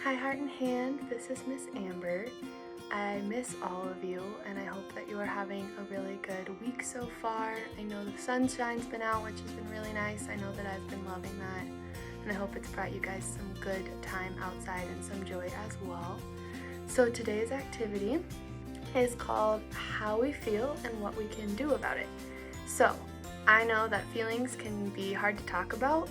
Hi Heart and Hand, this is Miss Amber. I miss all of you and I hope that you are having a really good week so far. I know the sunshine's been out, which has been really nice. I know that I've been loving that and I hope it's brought you guys some good time outside and some joy as well. So today's activity is called How We Feel and What We Can Do About It. So I know that feelings can be hard to talk about,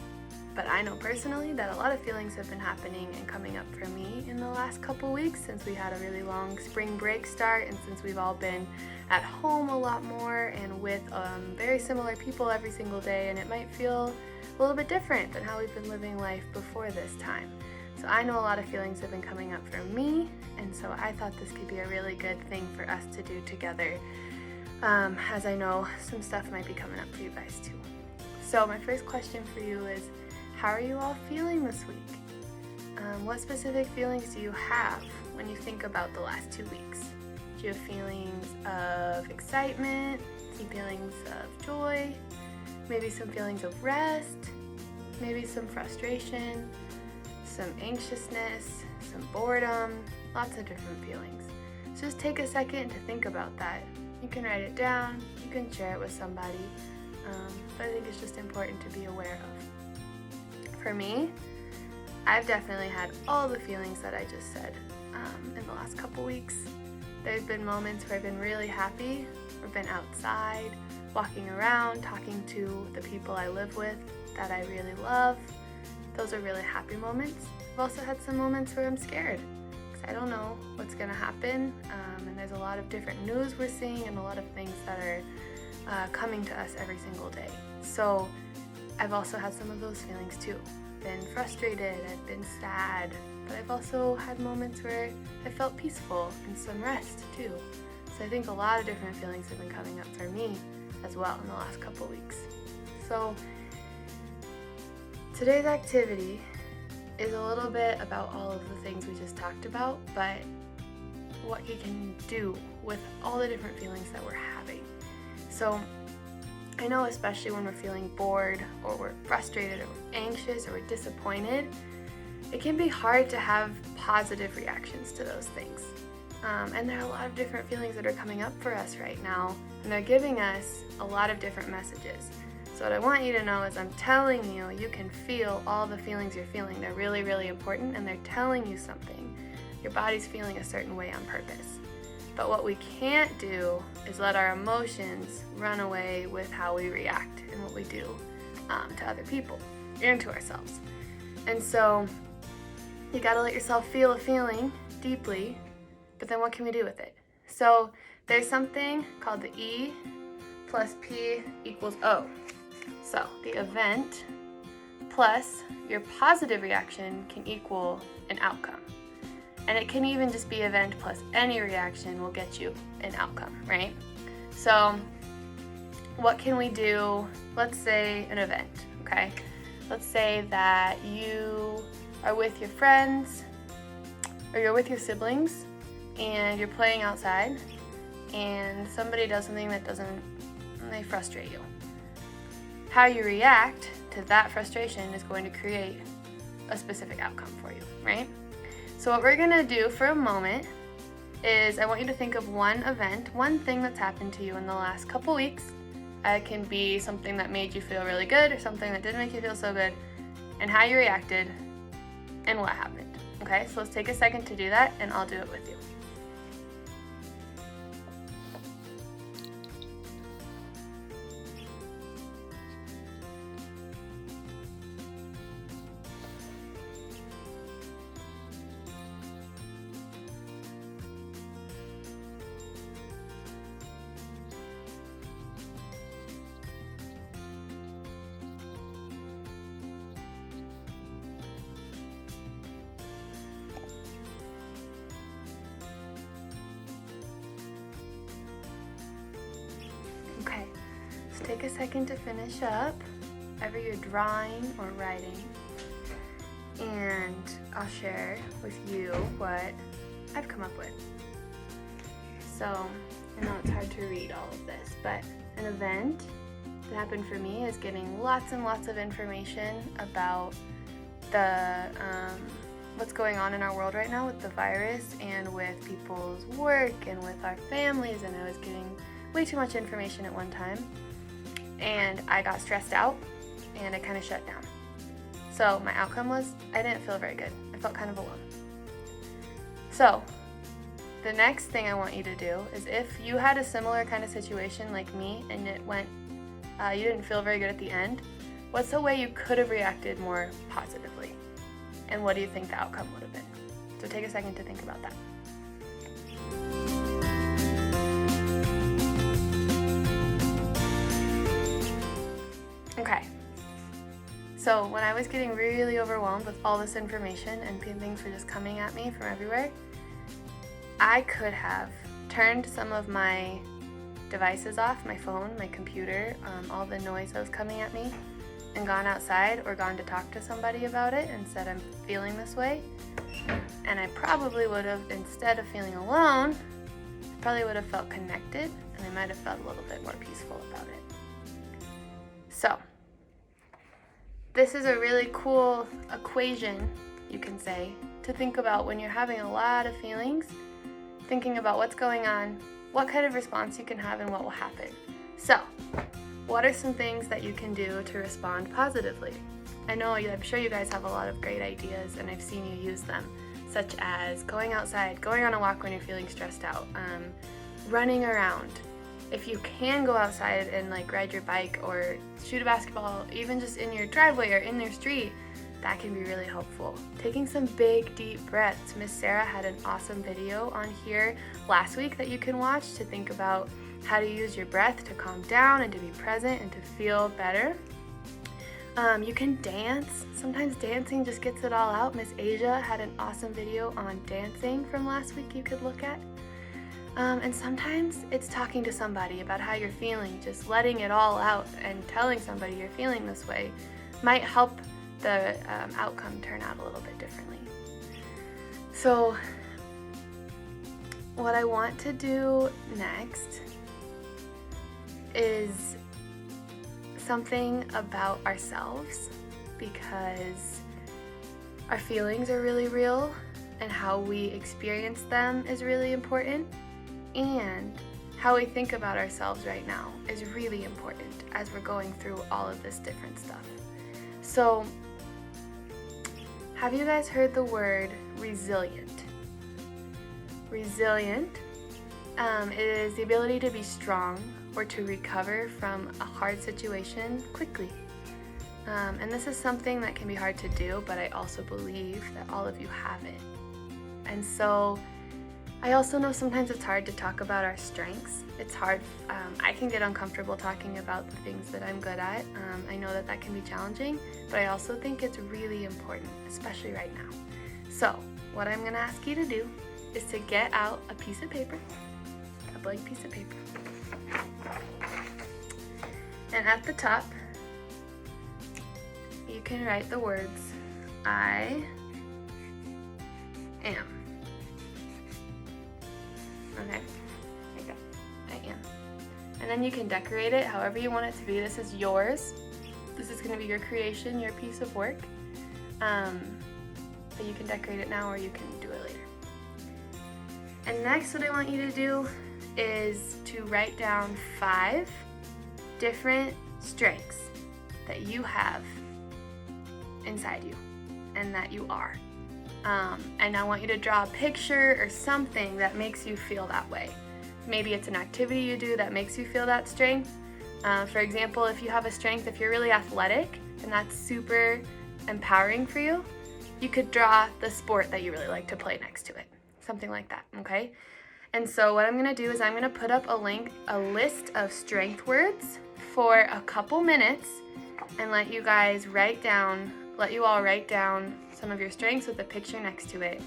but I know personally that a lot of feelings have been happening and coming up for me in the last couple weeks since we had a really long spring break start and since we've all been at home a lot more and with very similar people every single day, and it might feel a little bit different than how we've been living life before this time. So I know a lot of feelings have been coming up for me, and so I thought this could be a really good thing for us to do together, as I know some stuff might be coming up for you guys too. So my first question for you is, how are you all feeling this week? What specific feelings do you have when you think about the last 2 weeks? Do you have feelings of excitement, some feelings of joy, maybe some feelings of rest, maybe some frustration, some anxiousness, some boredom, lots of different feelings. So just take a second to think about that. You can write it down, you can share it with somebody, but I think it's just important to be aware of. For me, I've definitely had all the feelings that I just said in the last couple weeks. There's been moments where I've been really happy, I've been outside, walking around, talking to the people I live with that I really love. Those are really happy moments. I've also had some moments where I'm scared because I don't know what's going to happen, and there's a lot of different news we're seeing and a lot of things that are coming to us every single day. So I've also had some of those feelings too. Been frustrated, I've been sad, but I've also had moments where I felt peaceful and some rest too. So I think a lot of different feelings have been coming up for me as well in the last couple weeks. So today's activity is a little bit about all of the things we just talked about, but what you can do with all the different feelings that we're having. So I know especially when we're feeling bored or we're frustrated or we're anxious or we're disappointed, it can be hard to have positive reactions to those things. And there are a lot of different feelings that are coming up for us right now, and they're giving us a lot of different messages. So what I want you to know is I'm telling you, you can feel all the feelings you're feeling. They're really, really important, and they're telling you something. Your body's feeling a certain way on purpose. But what we can't do is let our emotions run away with how we react and what we do to other people and to ourselves. And so you gotta let yourself feel a feeling deeply, but then what can we do with it? So there's something called the E plus P equals O. So the event plus your positive reaction can equal an outcome. And it can even just be event plus any reaction will get you an outcome, right? So what can we do? Let's say an event, okay? Let's say that you are with your friends or you're with your siblings and you're playing outside and somebody does something that they frustrate you. How you react to that frustration is going to create a specific outcome for you, right? So what we're gonna do for a moment is I want you to think of one event, one thing that's happened to you in the last couple weeks. It can be something that made you feel really good or something that didn't make you feel so good, and how you reacted and what happened. Okay, so let's take a second to do that and I'll do it with you. Okay, so take a second to finish up, whether you're drawing or writing, and I'll share with you what I've come up with. So I know it's hard to read all of this, but an event that happened for me is getting lots and lots of information about the what's going on in our world right now with the virus and with people's work and with our families, and I was getting way too much information at one time, and I got stressed out and I kind of shut down. So my outcome was I didn't feel very good. I felt kind of alone. So the next thing I want you to do is, if you had a similar kind of situation like me and it went, you didn't feel very good at the end, what's a way you could have reacted more positively? And what do you think the outcome would have been? So take a second to think about that. Okay. So when I was getting really overwhelmed with all this information and things were just coming at me from everywhere, I could have turned some of my devices off, my phone, my computer, all the noise that was coming at me, and gone outside or gone to talk to somebody about it and said I'm feeling this way. And I probably would have, instead of feeling alone, probably would have felt connected, and I might have felt a little bit more peaceful about it. So this is a really cool equation, you can say, to think about when you're having a lot of feelings, thinking about what's going on, what kind of response you can have, and what will happen. So, what are some things that you can do to respond positively? I'm sure you guys have a lot of great ideas, and I've seen you use them, such as going outside, going on a walk when you're feeling stressed out, running around. If you can go outside and ride your bike or shoot a basketball, even just in your driveway or in your street, that can be really helpful. Taking some big, deep breaths. Miss Sarah had an awesome video on here last week that you can watch to think about how to use your breath to calm down and to be present and to feel better. You can dance. Sometimes dancing just gets it all out. Miss Asia had an awesome video on dancing from last week you could look at. And sometimes it's talking to somebody about how you're feeling, just letting it all out and telling somebody you're feeling this way might help the outcome turn out a little bit differently. So what I want to do next is something about ourselves, because our feelings are really real and how we experience them is really important, and how we think about ourselves right now is really important as we're going through all of this different stuff. So, have you guys heard the word resilient? Resilient is the ability to be strong or to recover from a hard situation quickly. And this is something that can be hard to do, but I also believe that all of you have it. And so I also know sometimes it's hard to talk about our strengths. It's hard. I can get uncomfortable talking about the things that I'm good at. I know that can be challenging, but I also think it's really important, especially right now. So what I'm going to ask you to do is to get out a piece of paper, a blank piece of paper. And at the top, you can write the words, I am. Okay, like that. I am. And then you can decorate it however you want it to be. This is yours. This is going to be your creation, your piece of work. But you can decorate it now or you can do it later. And next, what I want you to do is to write down 5 different strengths that you have inside you and that you are. And I want you to draw a picture or something that makes you feel that way. Maybe it's an activity you do that makes you feel that strength. For example, if you have a strength, if you're really athletic and that's super empowering for you, you could draw the sport that you really like to play next to it. Something like that, okay? And so what I'm gonna do is I'm gonna put up a list of strength words for a couple minutes and let you all write down some of your strengths with a picture next to it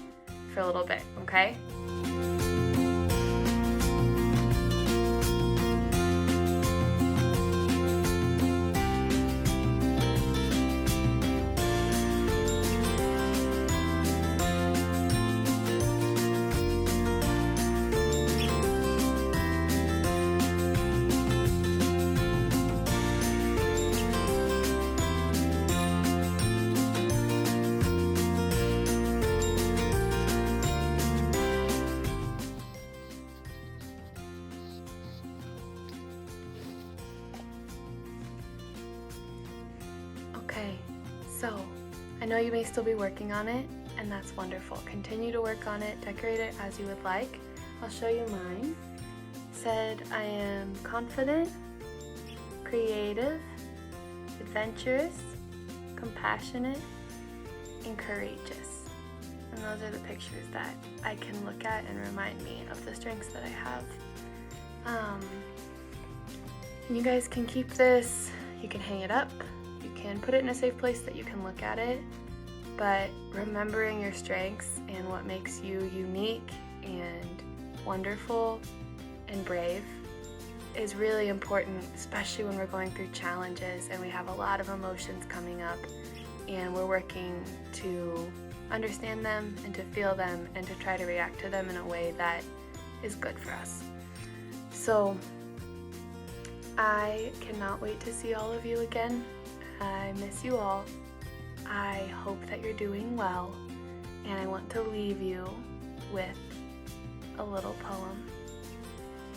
for a little bit, okay? I know you may still be working on it, and that's wonderful. Continue to work on it, decorate it as you would like. I'll show you mine. It said, I am confident, creative, adventurous, compassionate, and courageous. And those are the pictures that I can look at and remind me of the strengths that I have. You guys can keep this, you can hang it up, you can put it in a safe place that you can look at it, but remembering your strengths and what makes you unique and wonderful and brave is really important, especially when we're going through challenges and we have a lot of emotions coming up and we're working to understand them and to feel them and to try to react to them in a way that is good for us. So I cannot wait to see all of you again. I miss you all. I hope that you're doing well, and I want to leave you with a little poem.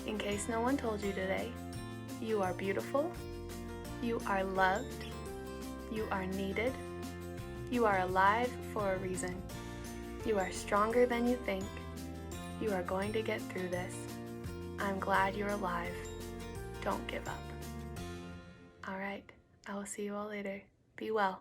In case no one told you today, you are beautiful, you are loved, you are needed, you are alive for a reason. You are stronger than you think. You are going to get through this. I'm glad you're alive. Don't give up. All right, I will see you all later. Be well.